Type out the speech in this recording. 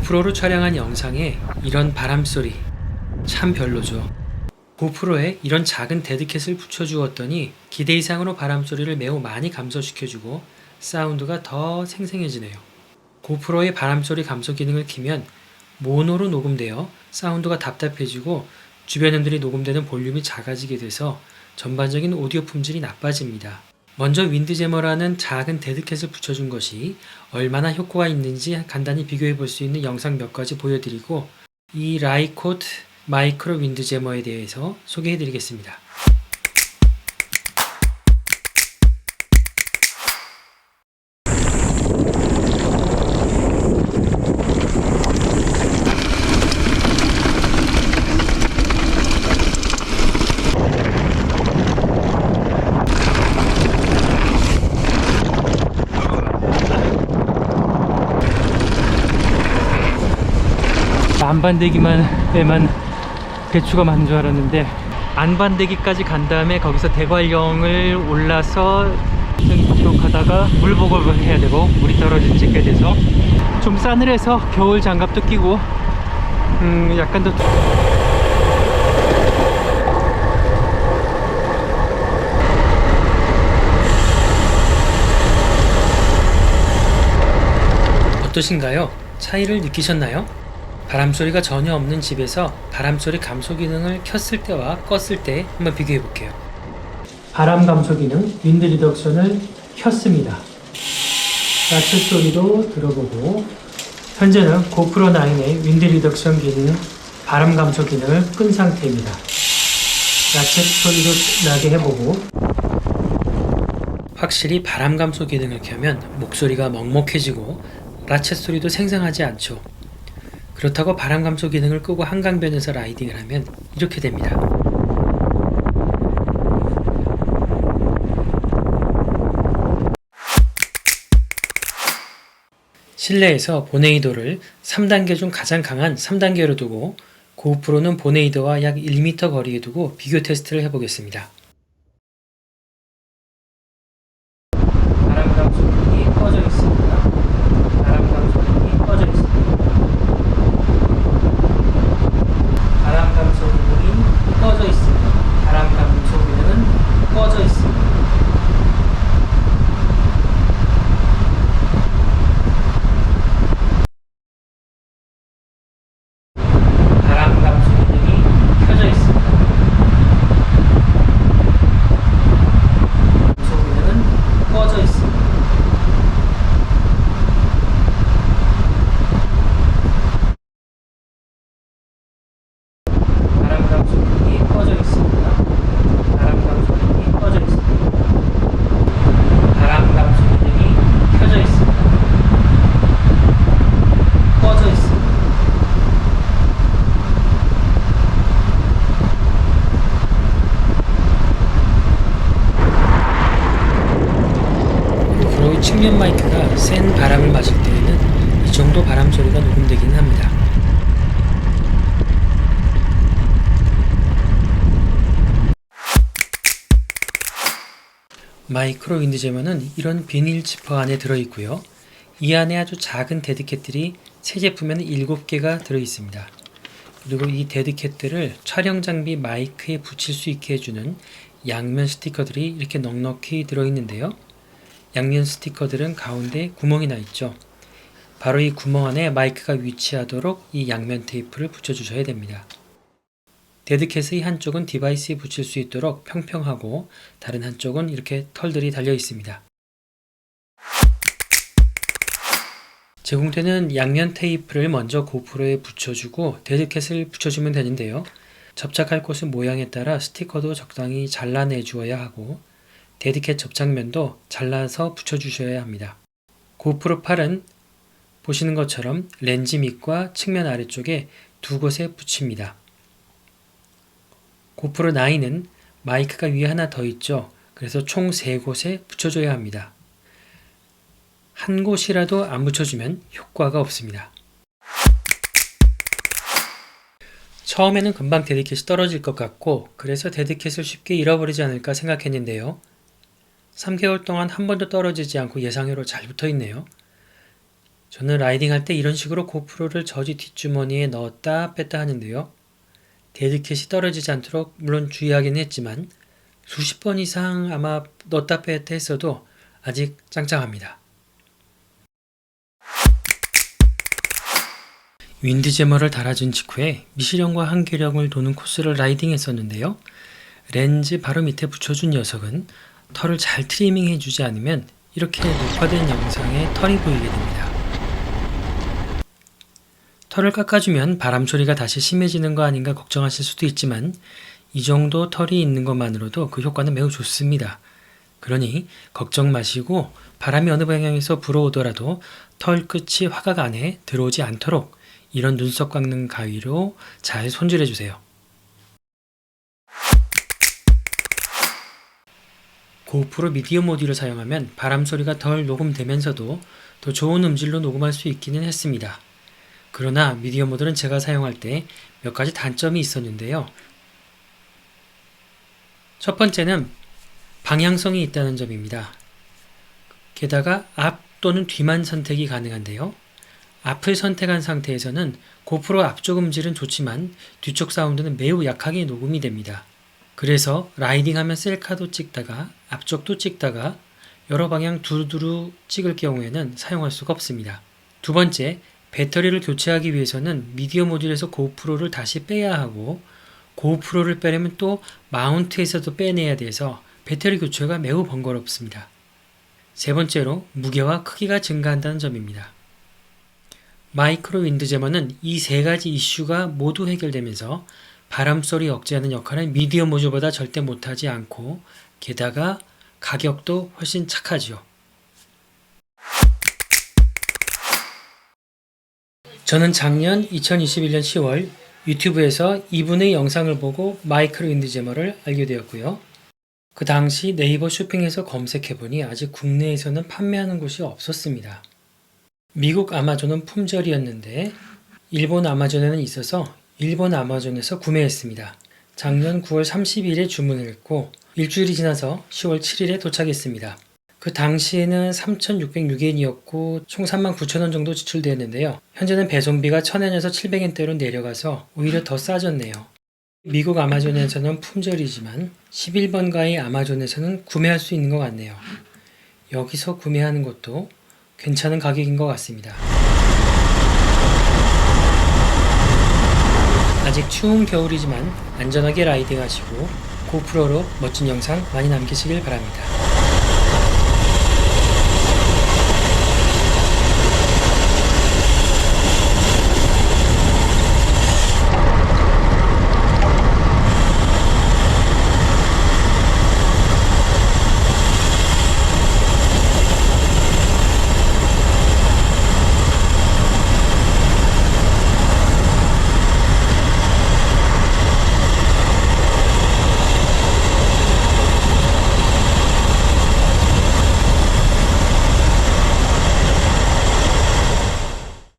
고프로로 촬영한 영상에 이런 바람소리 참 별로죠. 고프로에 이런 작은 데드캣을 붙여주었더니 기대 이상으로 바람소리를 매우 많이 감소시켜주고 사운드가 더 생생해지네요. 고프로의 바람소리 감소 기능을 키면 모노로 녹음되어 사운드가 답답해지고 주변 음들이 녹음되는 볼륨이 작아지게 돼서 전반적인 오디오 품질이 나빠집니다. 먼저 윈드제머라는 작은 데드캣을 붙여준 것이 얼마나 효과가 있는지 간단히 비교해 볼 수 있는 영상 몇 가지 보여드리고 이 라이콧 마이크로 윈드제머에 대해서 소개해 드리겠습니다. 안반대기만에만 배추가 많은 줄 알았는데 안반대기까지 간 다음에 거기서 대관령을 올라서 쭉 가다가 물보급을 해야 되고 물이 떨어진 지 꽤 돼서 좀 싸늘해서 겨울 장갑도 끼고 약간 더 어떠신가요? 차이를 느끼셨나요? 바람소리가 전혀 없는 집에서 바람소리 감소 기능을 켰을 때와 껐을 때 한번 비교해 볼게요. 바람 감소 기능 윈드 리덕션을 켰습니다. 라츠 소리도 들어보고 현재는 고프로 9의 윈드 리덕션 기능 바람 감소 기능을 끈 상태입니다. 라츠 소리도 나게 해보고 확실히 바람 감소 기능을 켜면 목소리가 먹먹해지고 라쳇 소리도 생생하지 않죠. 그렇다고 바람 감소 기능을 끄고 한강변에서 라이딩을 하면 이렇게 됩니다. 실내에서 보네이도를 3단계 중 가장 강한 3단계로 두고 고프로는 보네이도와 약 1m 거리에 두고 비교 테스트를 해보겠습니다. 바람 감소 기능이 꺼져 있습니다. 바람 감소 기능이 꺼져 있습니다. 바람 감소 기능이 꺼져 있습니다. 바람 감소 기능은 꺼져 있습니다. 바람 감소 기능이 켜져 있습니다. 감소 기능은 꺼져 있습니다. 바람 감소 기능이 꺼져 있습니다. 바람 감소 기능이 꺼져 있습니다. 바람 감소 기능이 켜져 있습니다. 꺼져 있습니다. 고프로의 측면 마이크가 센 바람을 맞을 때에는 이 정도 바람 소리가 녹음되기는 합니다. 마이크로 윈드제머는 이런 비닐 지퍼 안에 들어있고요. 이 안에 아주 작은 데드캣들이 새 제품에는 7개가 들어있습니다. 그리고 이 데드캣들을 촬영 장비 마이크에 붙일 수 있게 해주는 양면 스티커들이 이렇게 넉넉히 들어있는데요. 양면 스티커들은 가운데 구멍이 나 있죠. 바로 이 구멍 안에 마이크가 위치하도록 이 양면 테이프를 붙여주셔야 됩니다. 데드캣의 한쪽은 디바이스에 붙일 수 있도록 평평하고 다른 한쪽은 이렇게 털들이 달려 있습니다. 제공되는 양면 테이프를 먼저 고프로에 붙여주고 데드캣을 붙여주면 되는데요. 접착할 곳의 모양에 따라 스티커도 적당히 잘라내 주어야 하고 데드캣 접착면도 잘라서 붙여주셔야 합니다. 고프로 8은 보시는 것처럼 렌즈 밑과 측면 아래쪽에 두 곳에 붙입니다. 고프로 9은 마이크가 위에 하나 더 있죠. 그래서 총 3곳에 붙여줘야 합니다. 한 곳이라도 안 붙여주면 효과가 없습니다. 처음에는 금방 데드캣이 떨어질 것 같고 그래서 데드캣을 쉽게 잃어버리지 않을까 생각했는데요. 3개월 동안 한 번도 떨어지지 않고 예상외로 잘 붙어 있네요. 저는 라이딩할 때 이런 식으로 고프로를 저지 뒷주머니에 넣었다 뺐다 하는데요. 데드캣이 떨어지지 않도록 물론 주의하긴 했지만 수십 번 이상 아마 넣었다 뺐다 했어도 아직 짱짱합니다. 윈드제머를 달아준 직후에 미시령과 한계령을 도는 코스를 라이딩 했었는데요. 렌즈 바로 밑에 붙여준 녀석은 털을 잘 트리밍 해주지 않으면 이렇게 녹화된 영상에 털이 보이게 됩니다. 털을 깎아주면 바람 소리가 다시 심해지는 거 아닌가 걱정하실 수도 있지만 이 정도 털이 있는 것만으로도 그 효과는 매우 좋습니다. 그러니 걱정 마시고 바람이 어느 방향에서 불어오더라도 털 끝이 화각 안에 들어오지 않도록 이런 눈썹 깎는 가위로 잘 손질해 주세요. 고프로 미디엄 오디오를 사용하면 바람 소리가 덜 녹음되면서도 더 좋은 음질로 녹음할 수 있기는 했습니다. 그러나 미디엄 모드는 제가 사용할 때 몇 가지 단점이 있었는데요. 첫 번째는 방향성이 있다는 점입니다. 게다가 앞 또는 뒤만 선택이 가능한데요. 앞을 선택한 상태에서는 고프로 앞쪽 음질은 좋지만 뒤쪽 사운드는 매우 약하게 녹음이 됩니다. 그래서 라이딩하면 셀카도 찍다가 앞쪽도 찍다가 여러 방향 두루두루 찍을 경우에는 사용할 수가 없습니다. 두 번째, 배터리를 교체하기 위해서는 미디엄 모듈에서 고프로를 다시 빼야 하고 고프로를 빼려면 또 마운트에서도 빼내야 돼서 배터리 교체가 매우 번거롭습니다. 세 번째로 무게와 크기가 증가한다는 점입니다. 마이크로 윈드제머는 이 세 가지 이슈가 모두 해결되면서 바람소리 억제하는 역할은 미디엄 모듈보다 절대 못하지 않고 게다가 가격도 훨씬 착하죠. 저는 작년 2021년 10월 유튜브에서 이분의 영상을 보고 마이크로 윈드제머를 알게 되었고요. 그 당시 네이버 쇼핑에서 검색해보니 아직 국내에서는 판매하는 곳이 없었습니다. 미국 아마존은 품절이었는데 일본 아마존에는 있어서 일본 아마존에서 구매했습니다. 작년 9월 30일에 주문을 했고 일주일이 지나서 10월 7일에 도착했습니다. 그 당시에는 3,606엔이었고 총 39,000원 정도 지출되었는데요. 현재는 배송비가 1,000엔에서 700엔대로 내려가서 오히려 더 싸졌네요. 미국 아마존에서는 품절이지만 11번가의 아마존에서는 구매할 수 있는 것 같네요. 여기서 구매하는 것도 괜찮은 가격인 것 같습니다. 아직 추운 겨울이지만 안전하게 라이딩 하시고 고프로로 멋진 영상 많이 남기시길 바랍니다.